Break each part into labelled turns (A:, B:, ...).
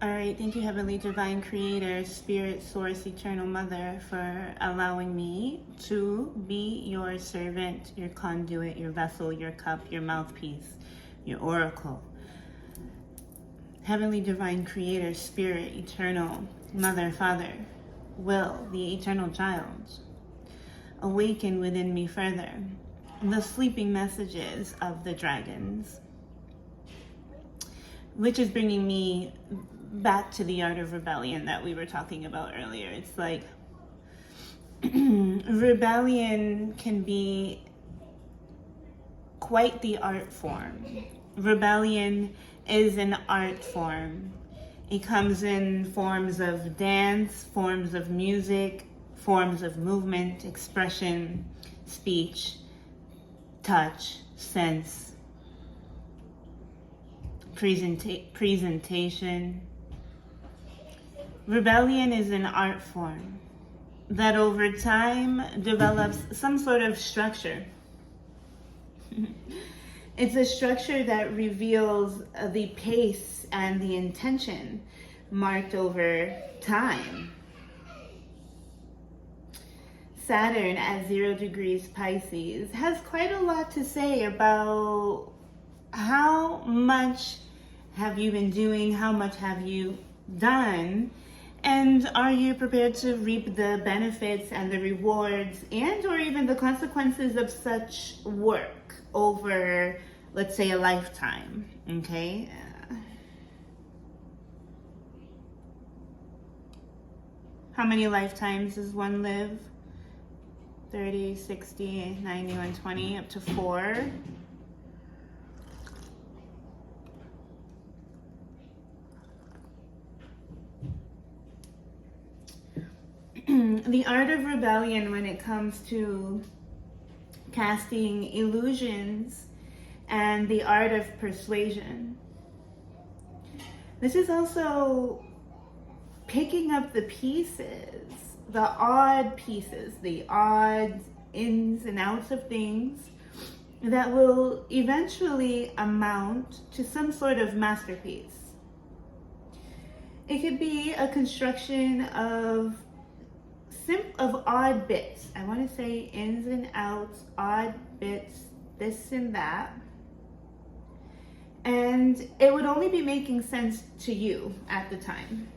A: All right, thank you, Heavenly Divine Creator, Spirit, Source, Eternal Mother, for allowing me to be your servant, your conduit, your vessel, your cup, your mouthpiece, your oracle. Heavenly Divine Creator, Spirit, Eternal Mother, Father, Will, the Eternal Child, awaken within me further the sleeping messages of the dragons, which is bringing me back to the art of rebellion that we were talking about earlier. It's like rebellion can be quite the art form. Rebellion is an art form. It comes in forms of dance, forms of music, forms of movement, expression, speech, touch, sense, presentation. Rebellion is an art form that over time develops some sort of structure. It's a structure that reveals the pace and the intention marked over time. Saturn at 0 degrees Pisces has quite a lot to say about how much have you been doing, how much have you done, and are you prepared to reap the benefits and the rewards and or even the consequences of such work over, let's say, a lifetime, okay? How many lifetimes does one live? 30, 60, 90, 120, up to 4. The art of rebellion when it comes to casting illusions and the art of persuasion. This is also picking up the pieces, the odd pieces, the odd ins and outs of things that will eventually amount to some sort of masterpiece. It could be a construction of odd bits. I want to say ins and outs, odd bits, this and that. And it would only be making sense to you at the time.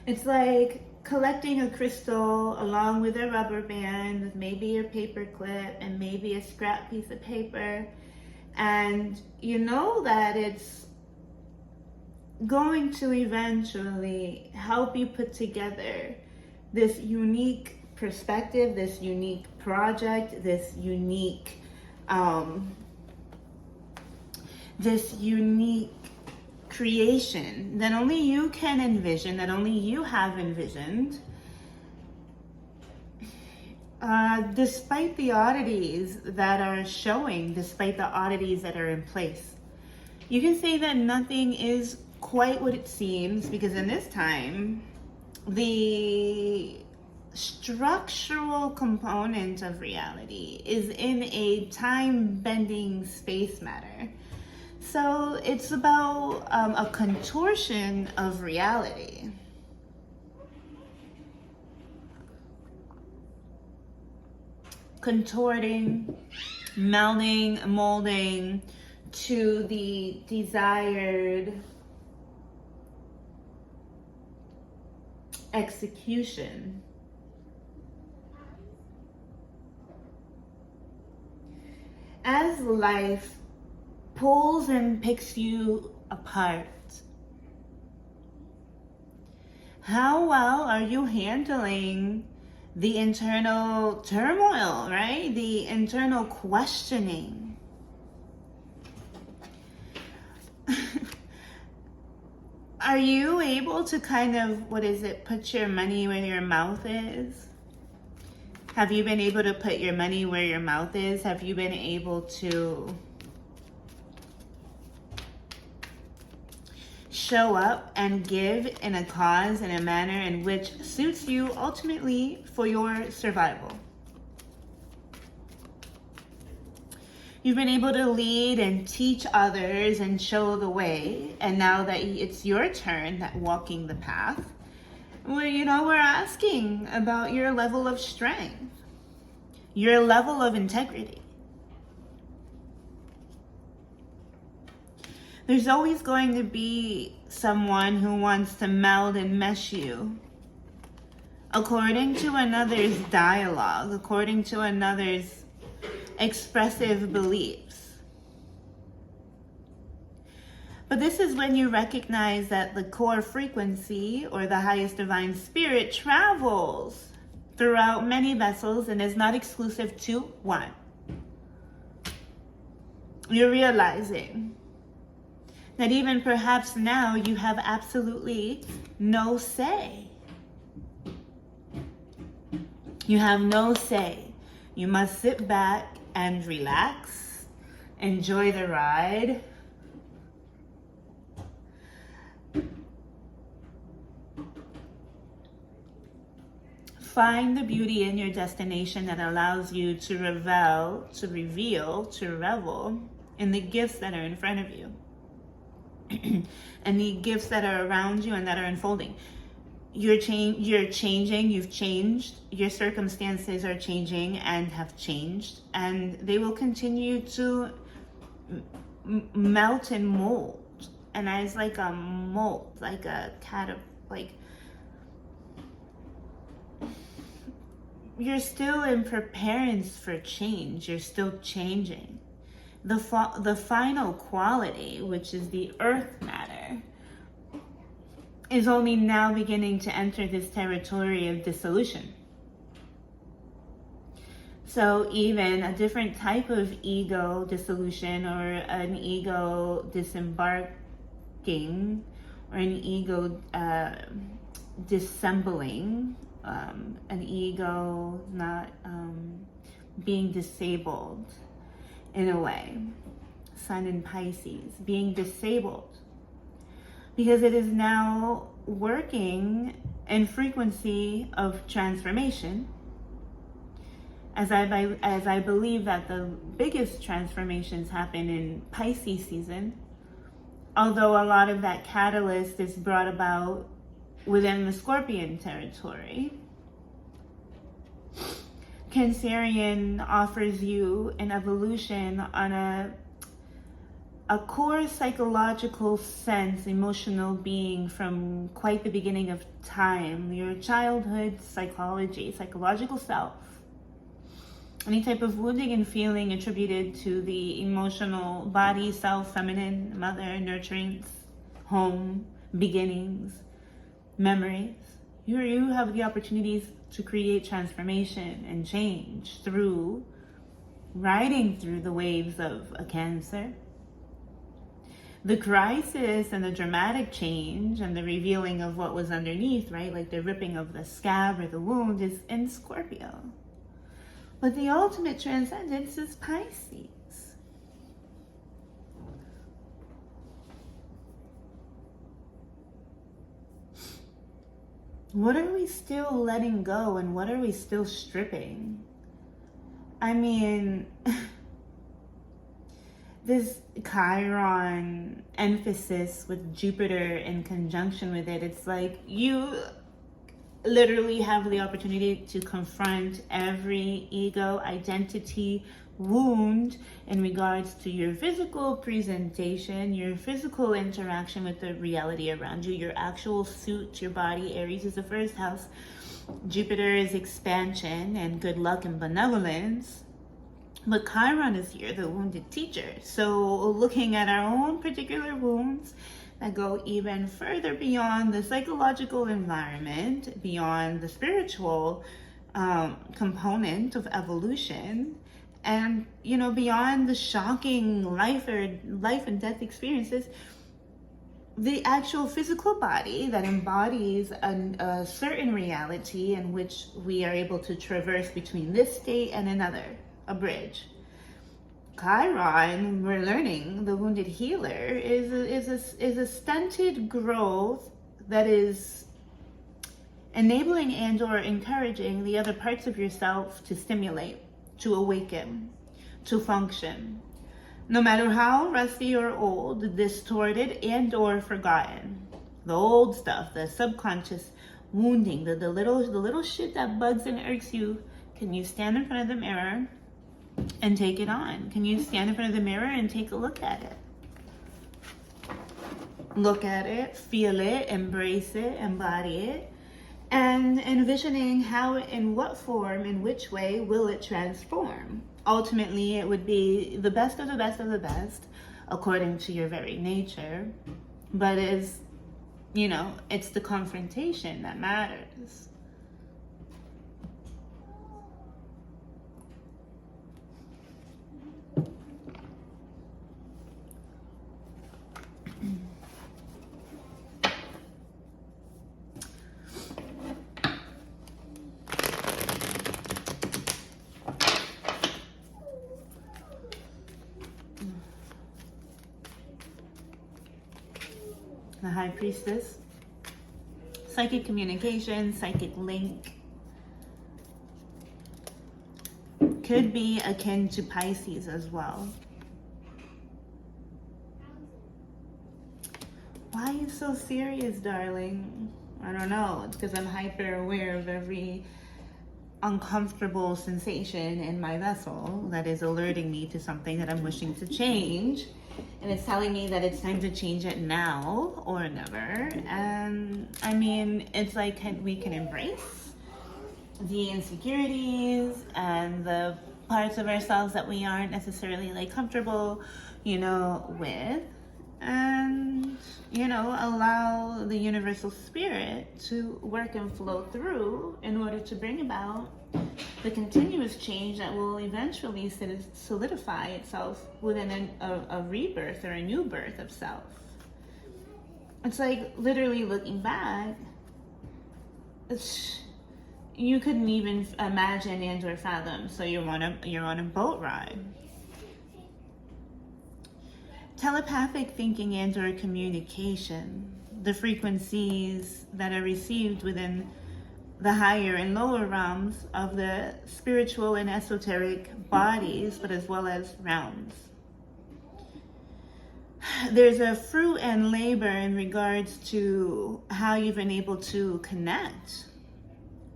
A: It's like collecting a crystal along with a rubber band, with maybe a paper clip and maybe a scrap piece of paper. And you know that it's going to eventually help you put together this unique perspective, this unique project, this unique creation that only you can envision, that only you have envisioned, despite the oddities that are showing, despite the oddities that are in place. You can say that nothing is quite what it seems, because in this time, the structural component of reality is in a time-bending space matter. So it's about a contortion of reality. Contorting, melding, molding to the desired execution. As life pulls and picks you apart, how well are you handling the internal turmoil, right? The internal questioning. Are you able to kind of, put your money where your mouth is? Have you been able to put your money where your mouth is? Have you been able to show up and give in a cause, in a manner in which suits you ultimately for your survival? You've been able to lead and teach others and show the way. And now that it's your turn, that walking the path, we're asking about your level of strength, your level of integrity. There's always going to be someone who wants to meld and mesh you according to another's dialogue, according to another's expressive beliefs. But this is when you recognize that the core frequency, or the highest divine spirit, travels throughout many vessels and is not exclusive to one. You're realizing that even perhaps now you have absolutely no say. You have no say. You must sit back and relax, enjoy the ride. Find the beauty in your destination that allows you to revel in the gifts that are in front of you. And the gifts that are around you and that are unfolding. You're changing, you've changed, your circumstances are changing and have changed, and they will continue to melt and mold. And as like a mold, like a you're still in preparedness for change, you're still changing. The final quality, which is the earth matter, is only now beginning to enter this territory of dissolution. So even a different type of ego dissolution, or an ego disembarking, or an ego dissembling, an ego not being disabled in a way. Sun in Pisces, being disabled. Because it is now working in frequency of transformation. As I believe that the biggest transformations happen in Pisces season, although a lot of that catalyst is brought about within the Scorpion territory. Cancerian offers you an evolution on a core psychological sense, emotional being from quite the beginning of time, your childhood psychology, psychological self. Any type of wounding and feeling attributed to the emotional body, self, feminine, mother, nurturing, home, beginnings, memories. You have the opportunities to create transformation and change through riding through the waves of a Cancer. The crisis and the dramatic change and the revealing of what was underneath, right? Like the ripping of the scab or the wound, is in Scorpio. But the ultimate transcendence is Pisces. What are we still letting go and what are we still stripping? I mean, this Chiron emphasis with Jupiter in conjunction with it, it's like you literally have the opportunity to confront every ego identity wound in regards to your physical presentation, your physical interaction with the reality around you, your actual suit, your body. Aries is the first house. Jupiter is expansion and good luck and benevolence. But Chiron is here, the wounded teacher. So looking at our own particular wounds that go even further beyond the psychological environment, beyond the spiritual component of evolution, and beyond the shocking life and death experiences, the actual physical body that embodies a certain reality in which we are able to traverse between this state and another, a bridge. Chiron, we're learning, the wounded healer, is a stunted growth that is enabling and or encouraging the other parts of yourself to stimulate, to awaken, to function, No matter how rusty or old, distorted and or forgotten, the old stuff, the subconscious wounding, the little shit that bugs and irks you, can you stand in front of the mirror and take it on? Can you stand in front of the mirror and take a look at it? Look at it, feel it, embrace it, embody it, and envisioning how, in what form, in which way will it transform. Ultimately, it would be the best of the best of the best, according to your very nature. But it's the confrontation that matters. The High Priestess, psychic communication, psychic link, could be akin to Pisces as well. Why are you so serious, darling? I don't know. It's because I'm hyper aware of every uncomfortable sensation in my vessel that is alerting me to something that I'm wishing to change. And it's telling me that it's time to change it now or never. And I mean, it's like we can embrace the insecurities and the parts of ourselves that we aren't necessarily like comfortable, with. And, allow the universal spirit to work and flow through in order to bring about the continuous change that will eventually solidify itself within a rebirth or a new birth of self. It's like literally looking back, you couldn't even imagine and or fathom. So you're on a boat ride. Telepathic thinking and or communication, the frequencies that are received within the higher and lower realms of the spiritual and esoteric bodies, but as well as realms. There's a fruit and labor in regards to how you've been able to connect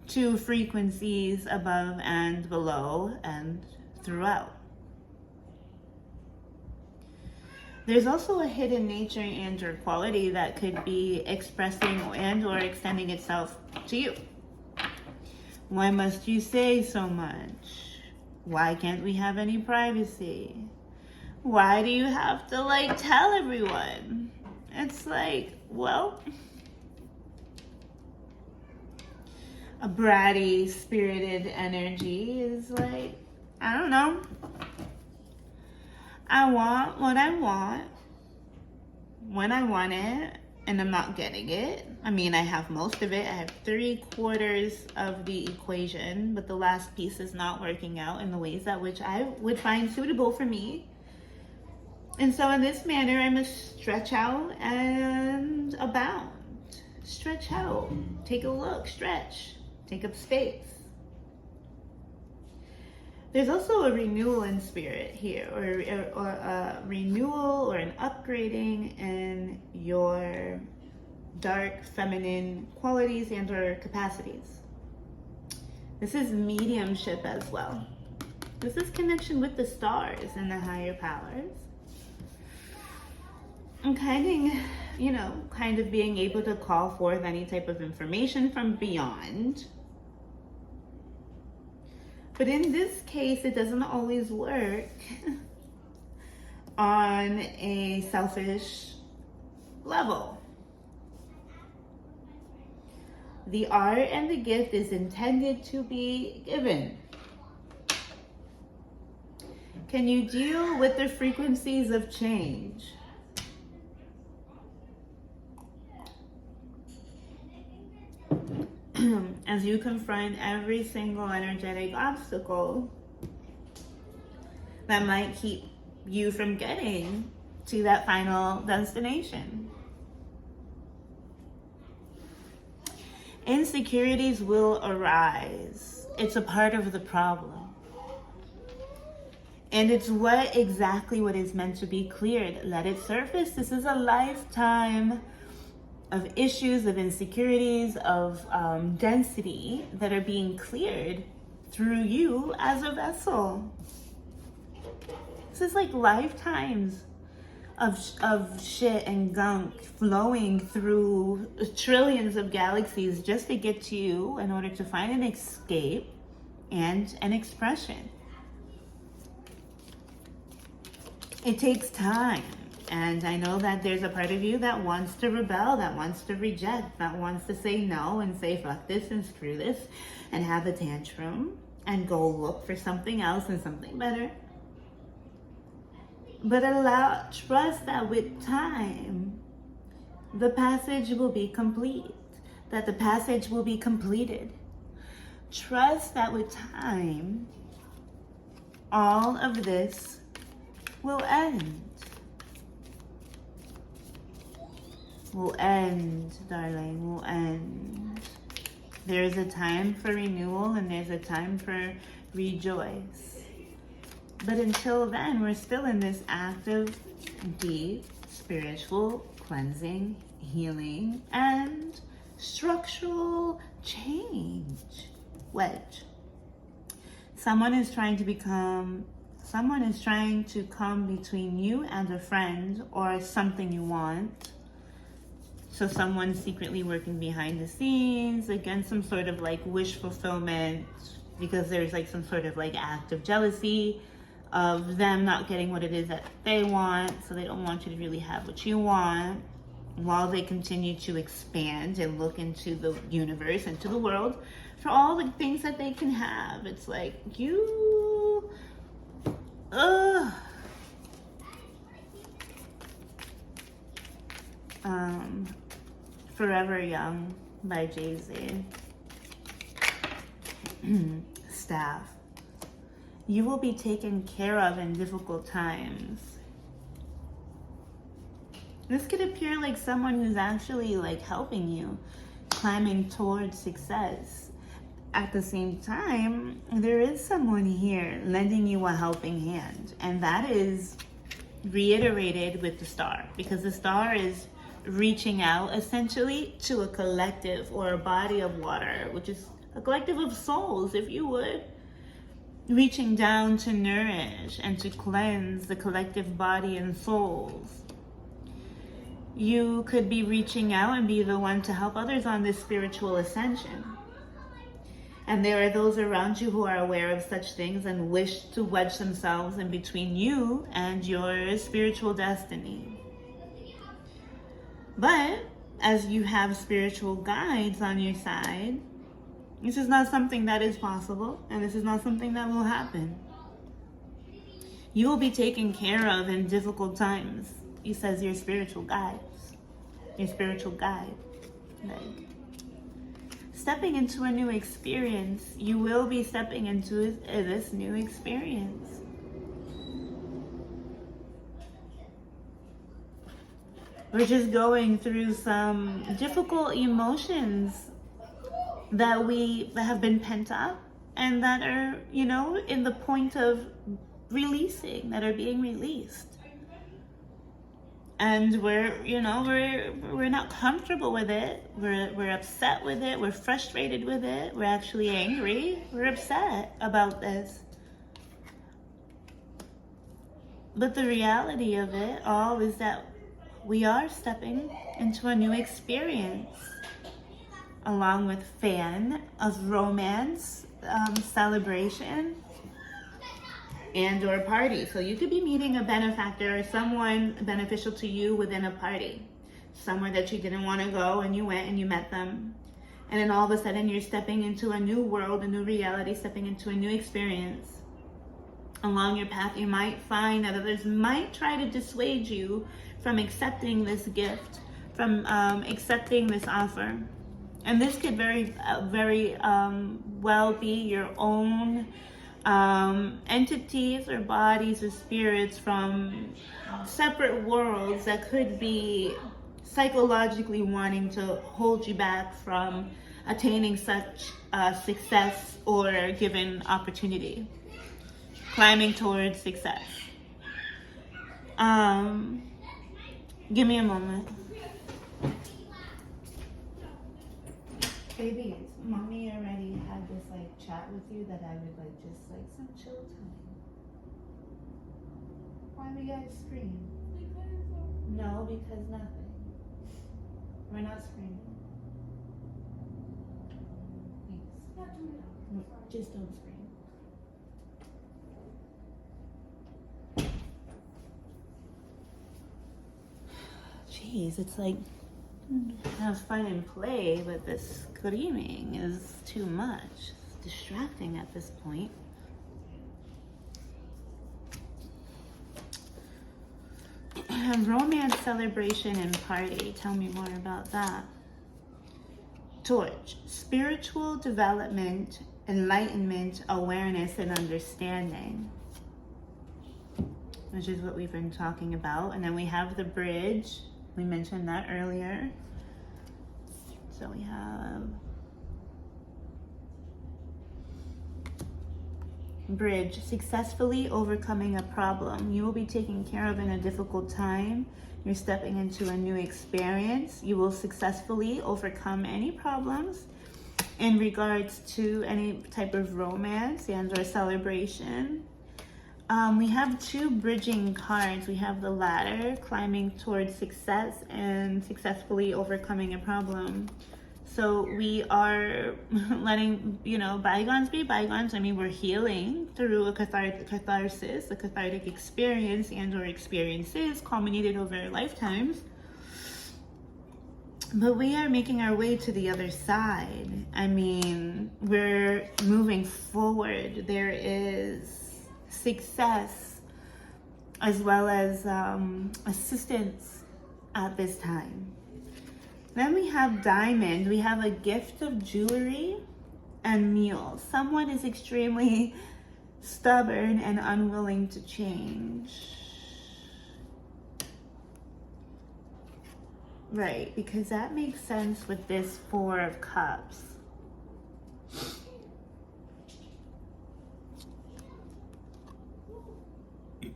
A: to frequencies above and below and throughout. There's also a hidden nature and or quality that could be expressing and or extending itself to you. Why must you say so much? Why can't we have any privacy? Why do you have to tell everyone? It's like, well, a bratty, spirited energy is like, I don't know. I want what I want when I want it, and I'm not getting it. I mean, I have most of it. I have 3/4 of the equation, but the last piece is not working out in the ways that which I would find suitable for me. And so in this manner, I must stretch out and abound. Stretch out. Take a look. Stretch. Take up space. There's also a renewal in spirit here, or a renewal or an upgrading in your dark feminine qualities and or capacities. This is mediumship as well. This is connection with the stars and the higher powers. And kind of being able to call forth any type of information from beyond. But in this case, it doesn't always work on a selfish level. The art and the gift is intended to be given. Can you deal with the frequencies of change? As you confront every single energetic obstacle that might keep you from getting to that final destination. Insecurities will arise. It's a part of the problem. And it's exactly what is meant to be cleared. Let it surface. This is a lifetime of issues, of insecurities, of density that are being cleared through you as a vessel. This is like lifetimes of shit and gunk flowing through trillions of galaxies just to get to you in order to find an escape and an expression. It takes time. And I know that there's a part of you that wants to rebel, that wants to reject, that wants to say no and say fuck this and screw this and have a tantrum and go look for something else and something better. But trust that with time, the passage will be complete, that the passage will be completed. Trust that with time, all of this will end. Will end, darling, will end. There's a time for renewal and there's a time for rejoice. But until then, we're still in this active, deep, spiritual cleansing, healing, and structural change wedge. Someone is trying to come between you and a friend or something you want. So someone's secretly working behind the scenes against some sort of like wish fulfillment, because there's like some sort of like act of jealousy of them not getting what it is that they want. So they don't want you to really have what you want, while they continue to expand and look into the universe, into the world for all the things that they can have. It's like Forever Young by Jay-Z. Staff. You will be taken care of in difficult times. This could appear like someone who's actually like helping you, climbing towards success. At the same time, there is someone here lending you a helping hand, and that is reiterated with the star, because the star is reaching out essentially to a collective or a body of water, which is a collective of souls, if you would, reaching down to nourish and to cleanse the collective body and souls. You could be reaching out and be the one to help others on this spiritual ascension. And there are those around you who are aware of such things and wish to wedge themselves in between you and your spiritual destiny. But as you have spiritual guides on your side, this is not something that is possible, and this is not something that will happen. You will be taken care of in difficult times. He says your spiritual guides, your spiritual guide. Like, stepping into a new experience, you will be stepping into this new experience. We're just going through some difficult emotions that have been pent up and that are, in the point of releasing, that are being released. And we're not comfortable with it. We're upset with it. We're frustrated with it. We're actually angry. We're upset about this. But the reality of it all is that we are stepping into a new experience, along with fan of romance, celebration, and or party. So you could be meeting a benefactor or someone beneficial to you within a party, somewhere that you didn't want to go and you went and you met them. And then all of a sudden you're stepping into a new world, a new reality, stepping into a new experience. Along your path, you might find that others might try to dissuade you from accepting this gift, from accepting this offer. And this could very well be your own entities or bodies or spirits from separate worlds that could be psychologically wanting to hold you back from attaining such success or given opportunity. climbing towards success. Give me a moment. Baby, mommy already had this like chat with you that I would like just like some chill time. Why we gotta scream? No, because nothing. We're not screaming. Please. Just don't scream. Jeez, it's like have fun and play, but this screaming is too much. It's distracting at this point. Romance, celebration, and party. Tell me more about that. Torch, spiritual development, enlightenment, awareness, and understanding, which is what we've been talking about. And then we have the bridge. We mentioned that earlier. So we have bridge, successfully overcoming a problem. You will be taken care of in a difficult time. You're stepping into a new experience. You will successfully overcome any problems in regards to any type of romance and or celebration. We have two bridging cards. We have the ladder, climbing towards success, and successfully overcoming a problem. So we are letting, bygones be bygones. I mean, we're healing through a catharsis, a cathartic experience and or experiences culminated over lifetimes. But we are making our way to the other side. I mean, we're moving forward. There is success as well as assistance at this time. Then we have diamond. We have a gift of jewelry and mule. Someone is extremely stubborn and unwilling to change. Right, because that makes sense with this Four of Cups.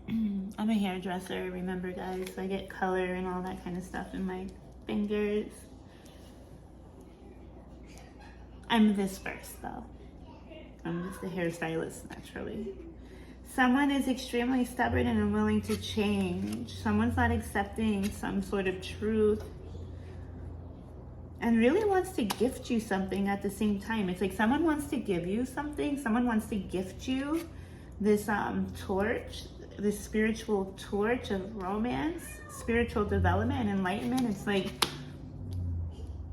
A: I'm a hairdresser, remember guys, so I get color and all that kind of stuff in my fingers. I'm this first though. I'm just a hairstylist naturally. Someone is extremely stubborn and unwilling to change. Someone's not accepting some sort of truth and really wants to gift you something at the same time. It's like someone wants to give you something. Someone wants to gift you this torch, this spiritual torch of romance, spiritual development and enlightenment. It's like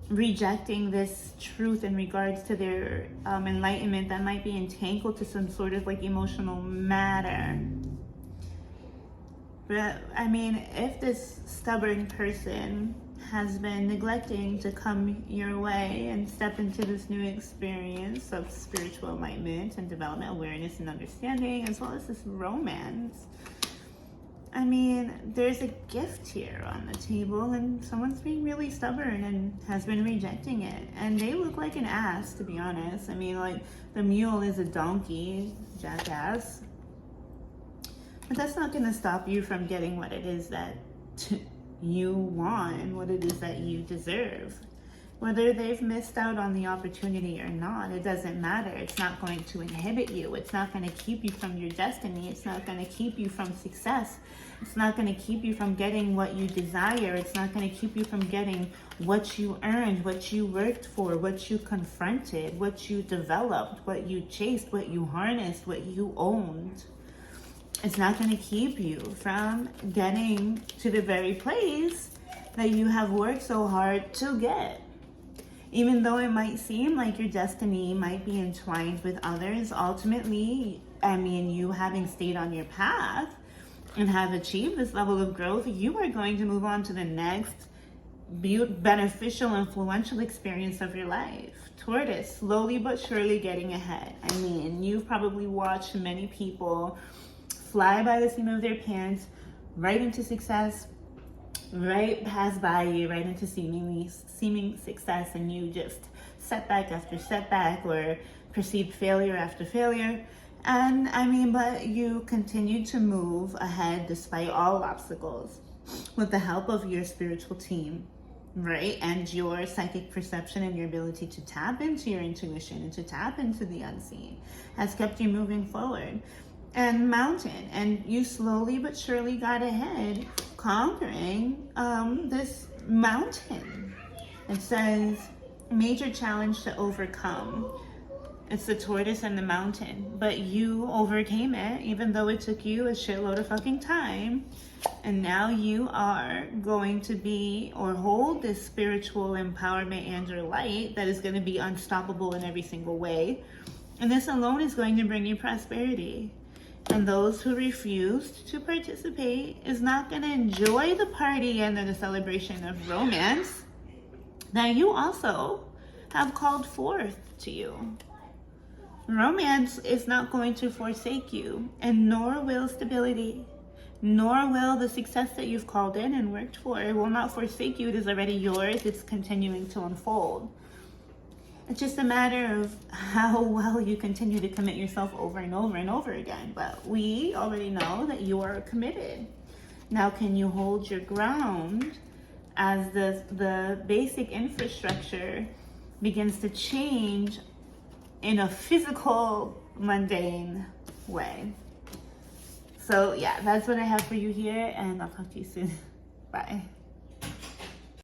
A: rejecting this truth in regards to their enlightenment that might be entangled to some sort of like emotional matter. But I mean, if this stubborn person has been neglecting to come your way and step into this new experience of spiritual enlightenment and development, awareness and understanding, as well as this romance, I mean, there's a gift here on the table and someone's being really stubborn and has been rejecting it. And they look like an ass, to be honest. I mean, like, the mule is a donkey, jackass. But that's not going to stop you from getting what it is that you want and what it is that you deserve. Whether they've missed out on the opportunity or not, it doesn't matter. It's not going to inhibit you. It's not going to keep you from your destiny. It's not going to keep you from success. It's not going to keep you from getting what you desire. It's not going to keep you from getting what you earned, what you worked for, what you confronted, what you developed, what you chased, what you harnessed, what you owned. It's not going to keep you from getting to the very place that you have worked so hard to get. Even though it might seem like your destiny might be entwined with others, ultimately, I mean, you having stayed on your path and have achieved this level of growth, you are going to move on to the next beneficial, influential experience of your life. Tortoise, slowly but surely getting ahead. I mean, you've probably watched many people fly by the seam of their pants, right into success, right pass by you, right into seeming success, and you just setback after setback or perceived failure after failure. And I mean, but you continue to move ahead despite all obstacles with the help of your spiritual team, right? And your psychic perception and your ability to tap into your intuition and to tap into the unseen has kept you moving forward. And mountain, and you slowly but surely got ahead, conquering this mountain. It says major challenge to overcome. It's the tortoise and the mountain, but you overcame it, even though it took you a shitload of fucking time. And now you are going to be or hold this spiritual empowerment and your light that is going to be unstoppable in every single way. And this alone is going to bring you prosperity. And those who refused to participate is not going to enjoy the party and the celebration of romance that you also have called forth to you. Romance is not going to forsake you, and nor will stability, nor will the success that you've called in and worked for. It will not forsake you. It is already yours. It's continuing to unfold. It's just a matter of how well you continue to commit yourself over and over and over again. But we already know that you are committed. Now, can you hold your ground as the basic infrastructure begins to change in a physical, mundane way? So yeah, that's what I have for you here, and I'll talk to you soon. Bye.